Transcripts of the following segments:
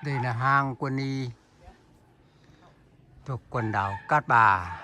Đây là hang Quân Y thuộc quần đảo Cát Bà.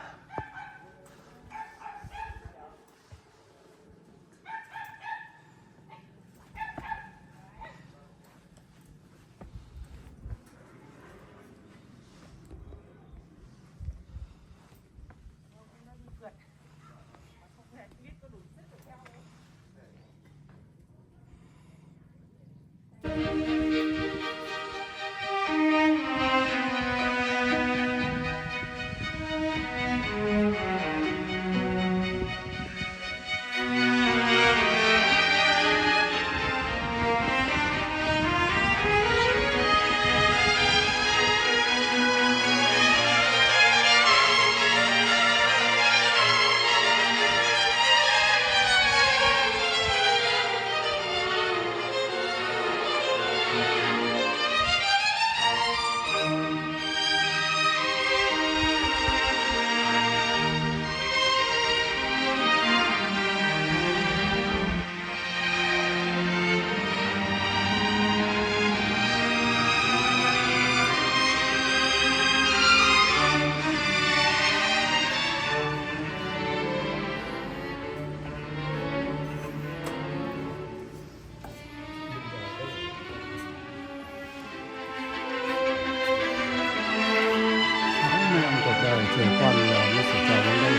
Cuộc đời trẻ con nó sẽ trải đến đây.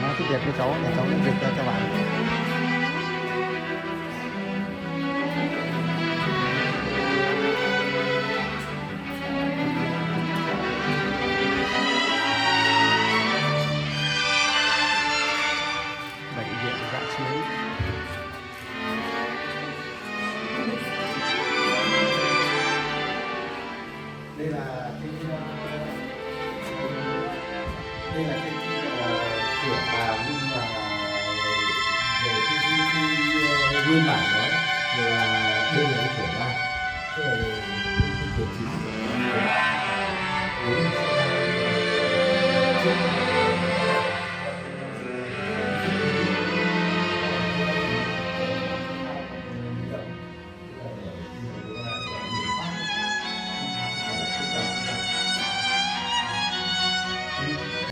Nói tiếng Việt với cháu để cháu dịch cho các bạn. Bệnh viện Dã Chiến. Đây là cái cửa vào, nhưng mà về cái nguyên bản đó là đây là cái cửa vào, tức là cái cửa chính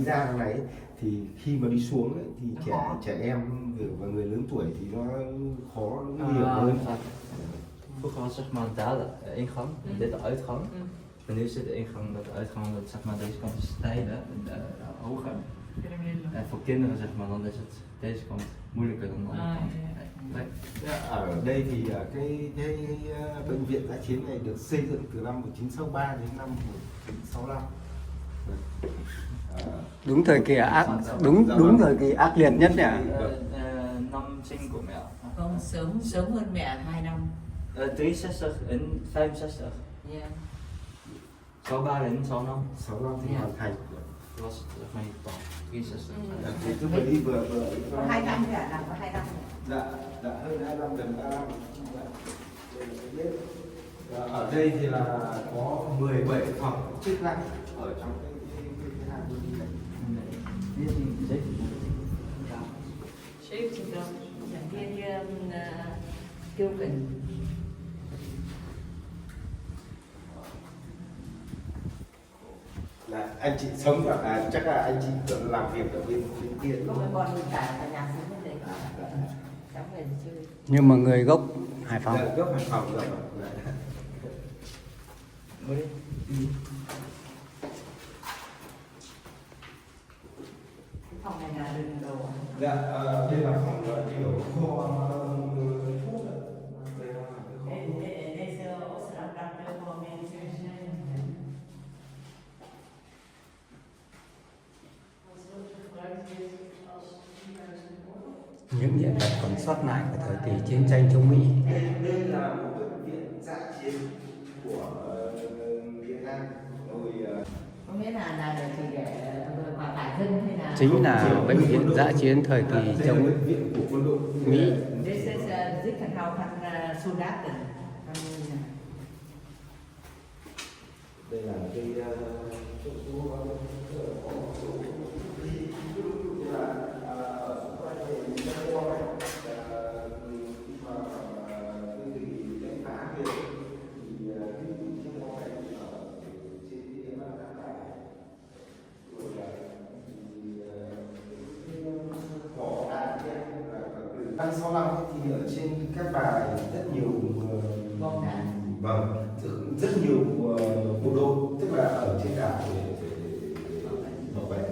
ra thằng này thì khi mà đi xuống ấy, thì trẻ em và người lớn tuổi thì nó khó, nó nguy hiểm hơn. Vroeger was zeg maar daar de ingang en dit de uitgang. En nu zit de ingang met de uitgang dat zeg maar deze kant is steiler en hoger. En voor kinderen zeg maar dan is het deze kant moeilijker dan de andere kant. Ở đây thì cái bệnh viện Dã Chiến này được xây dựng từ năm 1963 đến năm 1965. Đúng thời kỳ đúng thời kỳ ác liệt nhất nhỉ. Năm sinh của mẹ. Không, sớm hơn mẹ 2 năm. 63 en 65. Yeah. 63 đến 65. 65 thì hoàn thành. Was zeg maar niet bang. 63. Thì cứ phải đi vừa Có 2 năm cả, làm có 2 năm. Dạ, hơn 2 năm, gần 3 năm. Ở đây thì là có 17 phòng chức năng ở trong cái hang Quân Y này. 17 dan. Zijn weer Kilken. Là anh chị sống và chắc là anh chị làm việc ở bên kia đúng Có không? mấy con cả nhà sống bên đấy. Cháu về chơi. Nhưng mà người gốc Hải Phòng. Dạ, gốc Hải Phòng rồi. Mới đi. Phòng này là đường đồ. Dạ, đây là phòng kiểu kho thuốc ạ. Đây là cái kho thuốc. Deze Oostenrijk heel veel medicijnen. Những hiện vật còn sót lại của thời kỳ chiến tranh chống Mỹ. Đây là một bệnh viện dã chiến của Việt Nam. Rồi Có nghĩa là chỉ để quà tải dân hay là Chính là bệnh viện dã chiến thời kỳ đây là chống bệnh viện của quân đội Mỹ. This is Zickenhau van Soldaten. Đây là cái chỗ như là ở xung quanh này mình đang qua này khi mà cái gì đánh phá kia thì cái trong qua này ở trên cái địa bàn Cát Bài rồi là mỏ đá kia là năm 65 thì ở trên Cát Bài rất nhiều Bom đạn. vâng rất nhiều bộ đội tức là ở trên đảo để bảo vệ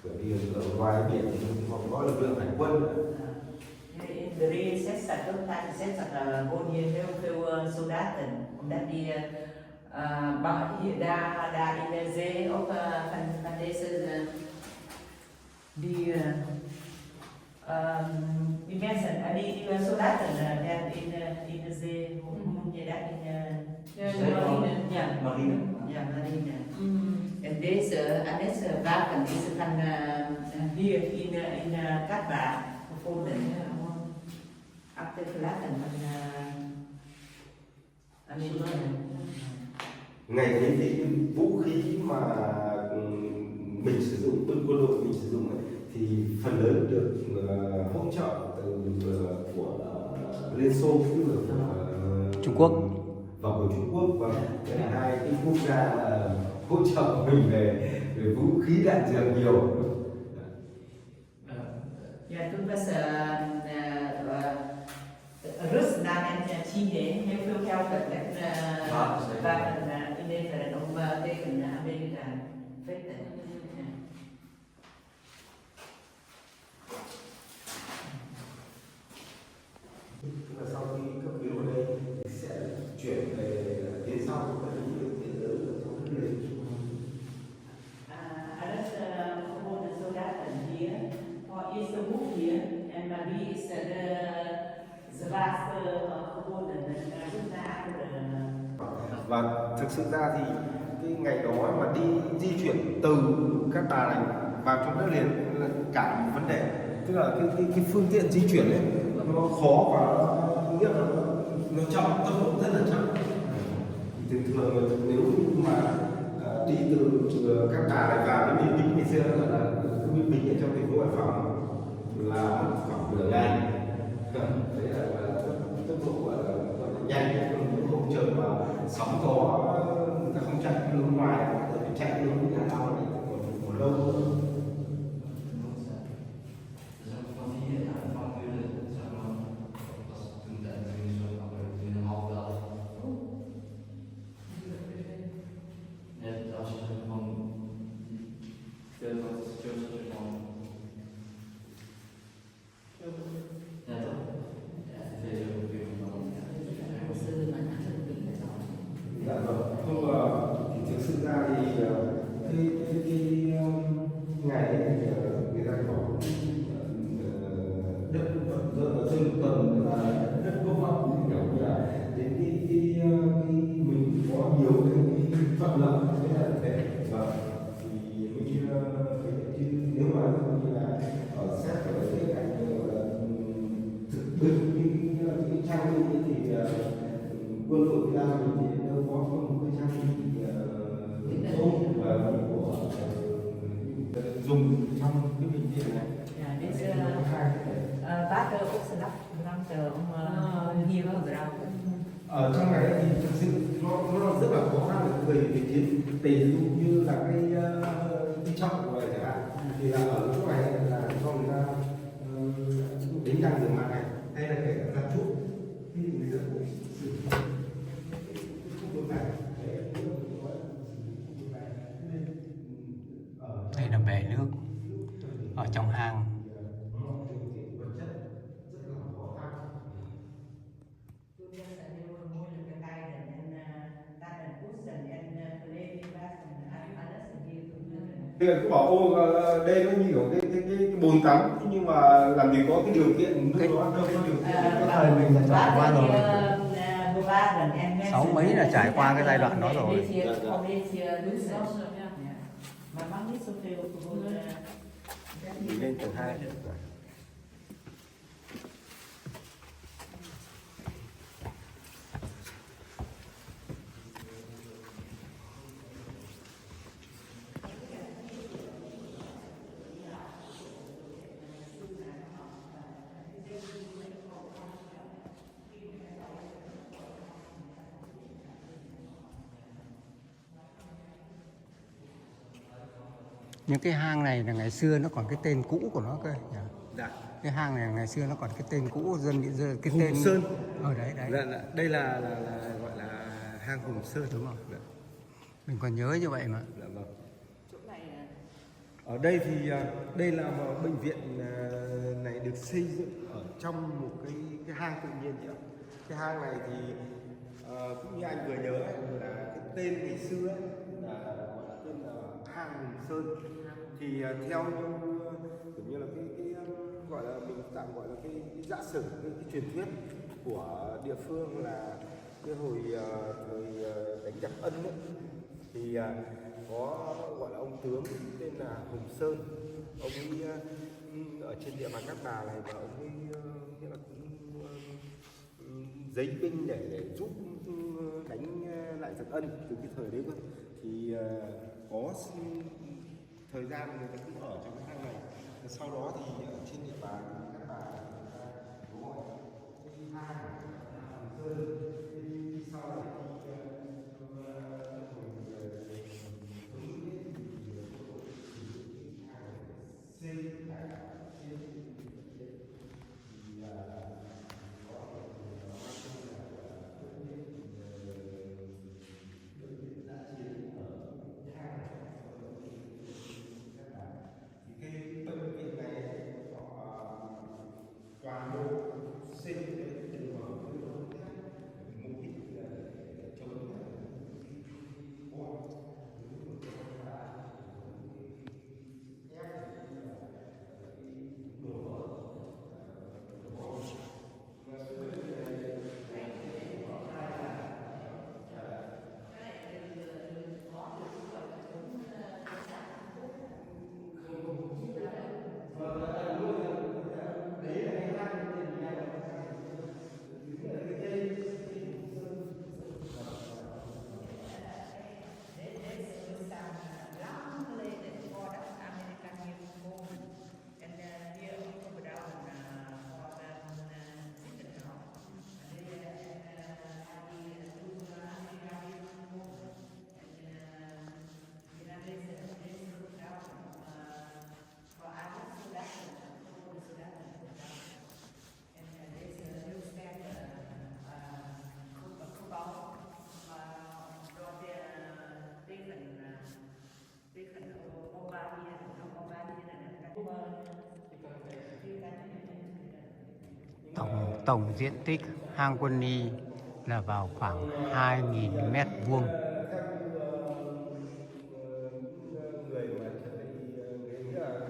bởi vì ở ngoài biển thì còn có lực lượng hải quân nữa. In de jaren 60, tot 65 wonen hier heel veel soldaten. Omdat die daar in de zee ook van deze die mensen, die soldaten in de zee, hoe noem je dat Marine. Ja, marine. En deze wapen is van hier in Katwa gevonden. Achtergelaten van Amerika. Ngày ấy thì cái vũ khí mà mình sử dụng, quân đội mình sử dụng ấy, thì phần lớn được hỗ trợ từ của Liên Xô cũng được Trung Quốc và của Trung Quốc và hai cái quốc gia hỗ trợ mình về vũ khí đạn dược nhiều. Ja, toen was Rusland en China heel veel geld met wapen inleveren om tegen Amerika te vechten. Tức là sau khi cấp cứu ở đây thì sẽ chuyển về phía sau các bệnh viện lớn ở trong đất liền. Alles gewone soldaten hier, voor eerste boek hier, en Marie is de zwaarste gewone, de Và thực sự ra thì cái ngày đó mà đi di chuyển từ Cát Bà này vào trong đất liền là cả một vấn đề, tức là cái phương tiện di chuyển ấy nó khó và nghĩa là nó chậm, tốc độ rất là chậm. Thì thường nếu mà đi từ Cát Bà này vào đến Yên Bính ngày xưa là Yên Bính ở trong thành phố Hải Phòng là mất khoảng nửa ngày. Đấy là tốc độ gọi là nhanh, không chờ mà sóng gió người ta không chạy hướng ngoài, phải chạy hướng nhà nào thì còn lâu. Dạ vâng, không thì thực sự ra thì cái ngày ấy thì người ta có đất dân tuần là đất công bằng, kiểu như là đến cái mình có nhiều cái thuận lợi thế là thế. Vâng, thì mình chứ nếu mà như là ở xét ở cái cạnh thực thực cái trang bị thì quân đội Việt Nam mình thì đâu có một cái trang bị tốt và của dùng trong cái bệnh viện này. Ja, dit is water opslag, want om hier wel gebruiken. Ở trong này thì thực sự nó rất là khó khăn về chiến, ví dụ như là cái trọng này chẳng hạn, thì là ở chỗ này là cho người ta đánh răng rửa mặt này, hay là kể cả giặt chuốt thì người ta cũng sử dụng cái thuốc này. đây là bể nước ở trong hang Cứ bảo ô đây nó như kiểu cái bồn tắm, nhưng mà làm gì có cái điều kiện nước đó đâu có điều kiện. Cái thời mình là trải qua rồi. Vừa ba lần em nghe 6 mấy là trải qua cái giai đoạn đó rồi. Mà mang đi Sofia của Mình lên tầng 2. Những cái hang này là ngày xưa nó còn cái tên cũ của nó cơ nhỉ? Dạ. Cái hang này ngày xưa nó còn cái tên cũ, cái Hùng tên Sơn. ở đấy đấy. Dạ, đây là gọi là hang Hùng Sơn, Đúng rồi. Dạ. Mình còn nhớ như vậy mà. Dạ vâng. Ở đây thì đây là một bệnh viện này được xây dựng ở trong một cái hang tự nhiên chị ạ. Cái hang này thì cũng như anh vừa nhớ ấy, là cái tên ngày xưa ấy, là gọi là tên là hang Hùng Sơn. Thì theo như kiểu như là cái gọi là mình tạm gọi là cái giả sử, cái truyền thuyết của địa phương là cái hồi thời đánh giặc Ân ấy, thì có gọi là ông tướng tên là Hùng Sơn. Ông ấy ở trên địa bàn Cát Bà này, và ông ấy nghĩa là cũng giấy binh để giúp đánh lại giặc Ân từ cái thời đấy cơ. Thì có thời gian người ta cũng ở trong cái hang này. Sau đó thì ở trên địa bàn Cát Bà đúng rồi, cái hang Hùng Sơn. Thì sau này toàn bộ xây dựng đều vào cái mục đích là để chống Tổng diện tích hang Quân Y là vào khoảng 2.000 mét vuông. người mà nghĩ là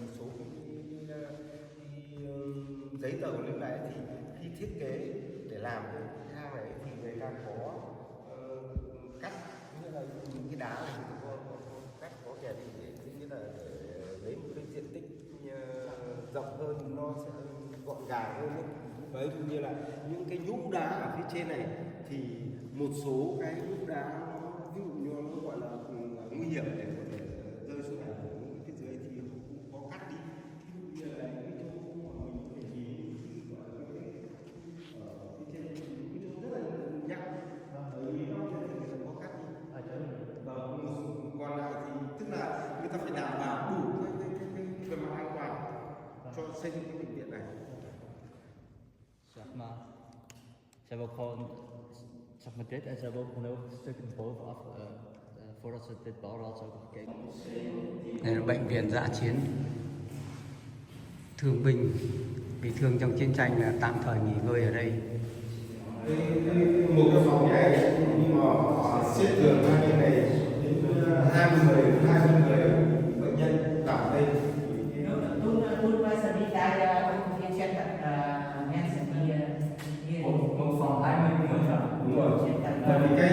một số cái giấy tờ lưu lại thì khi thiết kế để làm cái hang này thì người ta có cắt, nghĩa là những cái đá này có cắt, có kẻ thì nghĩa là để lấy một cái diện tích rộng hơn, nó sẽ gọn gàng hơn ấy. Đấy, cũng như là những cái nhũ đá ở phía trên này thì một số cái nhũ đá nó ví dụ như nó gọi là nguy hiểm để có thể rơi xuống này phía dưới thì cũng có cắt đi. Ví dụ như là cái chỗ mà mình có thể nhìn gọi là ở phía trên cái chỗ rất là nhẵn, bởi vì nó có cắt đi. Còn lại thì tức là người ta phải đảm bảo đủ cái mặt an toàn cho xây dựng cái bệnh viện này. Zeg maar, ze hebben ook gewoon, zeg maar dit, en ze hebben ook gewoon heel veel stukken bovenaf, voordat ze dit bouwden hadden ze ook al gekeken. Đây là bệnh viện dã chiến, thương binh bị thương trong chiến tranh là tạm thời nghỉ ngơi ở đây. Một cái phòng này nhưng mà họ xếp giường hai bên này đến 20 người questa d'Italia che c'è mezza di Một phòng 20 người rồi. Đúng rồi. Bởi vì cái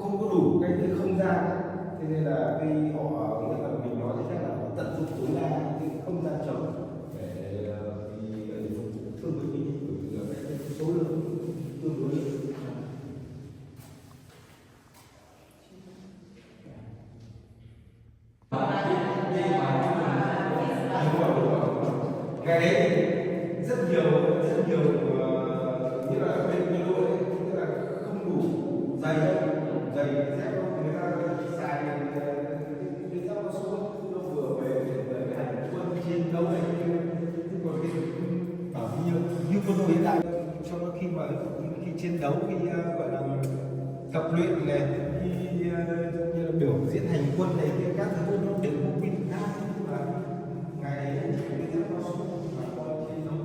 không có đủ cái không gian ấy. Thế nên là khi họ nghĩa là mình nói thế là họ tận dụng tối đa cái không gian trống để phục vụ thương với mình, bởi vì cái số lượng tương đối lớn. Ngày đấy thì rất nhiều như là bên đội ấy, tức là không đủ giày dép người ta xài cái dép cao su nó vừa về cái hành quân chiến đấu này nhưng còn cái bảo như quân đội hiện đại cho nó khi mà khi chiến đấu khi gọi là tập luyện này khi như là biểu diễn hành quân này thì các thứ nó đều có quy định khác mà ngày ấy cái dép cao su mà con chiến đấu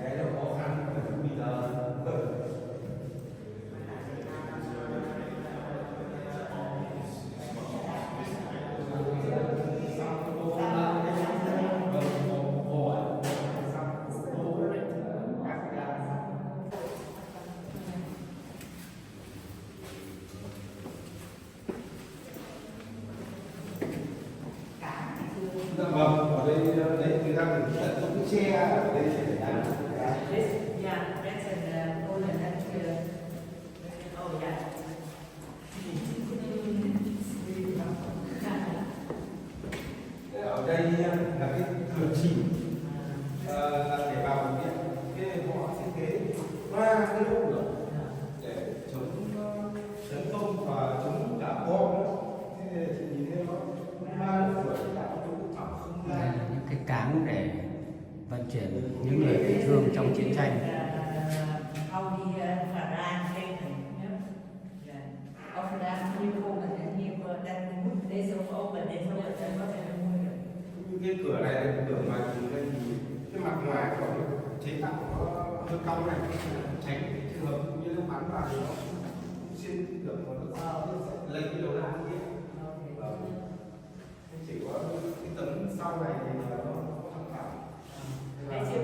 cái nó khó khăn bây giờ dạ vâng, ở đây đấy người ta mình tận dụng cái xe ở đây để làm Yeah, that's an older natural. Oh, yeah. ở đây là cái cửa chỉ để vào bệnh viện cái họ thiết kế ba cái lỗ cửa để chống tấn công và chống cả bom nữa. Thế nên chị nhìn thấy nó ba lỗ cửa tạo chống ẩm không Đây là gian. những cái cáng để vận chuyển những người bị thương trong chiến tranh. Al die verraadheden. Of vandaag nu komen en hier dat moet deze of open, deze of open, wat er moeilijk. Cái cửa này là cửa mà nhìn đây thì cái mặt ngoài của nó chế tạo nó hơi cong này tránh cái trường hợp như nó bắn vào thì nó xuyên cái cửa mà nó sao nó sẽ lấy cái đầu lan kia. Chỉ có cái tấm sau này thì là nó không phải. Weet je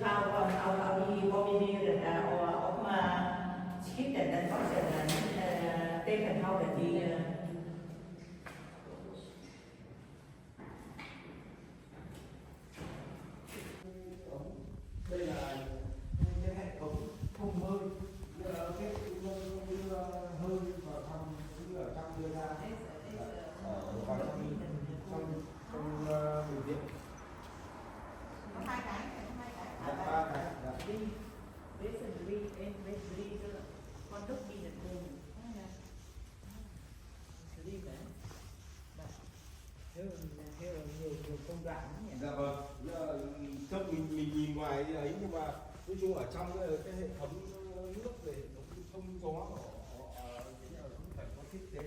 al die combineren op schieten, dat was er tegenhouden die. Đây là cái hệ thống thông hơi cái hơi vào trong cũng ở trong đưa ra vào trong bệnh viện. Có hai cái. Dạ, ba cái. Dạ. Con đúc đi được luôn. Theo nhiều công đoạn nhỉ. Dạ vâng. Trước mình nhìn ngoài ấy nhưng mà nói chung ở trong cái hệ thống nước về hệ thống thông gió của họ cũng phải có thiết kế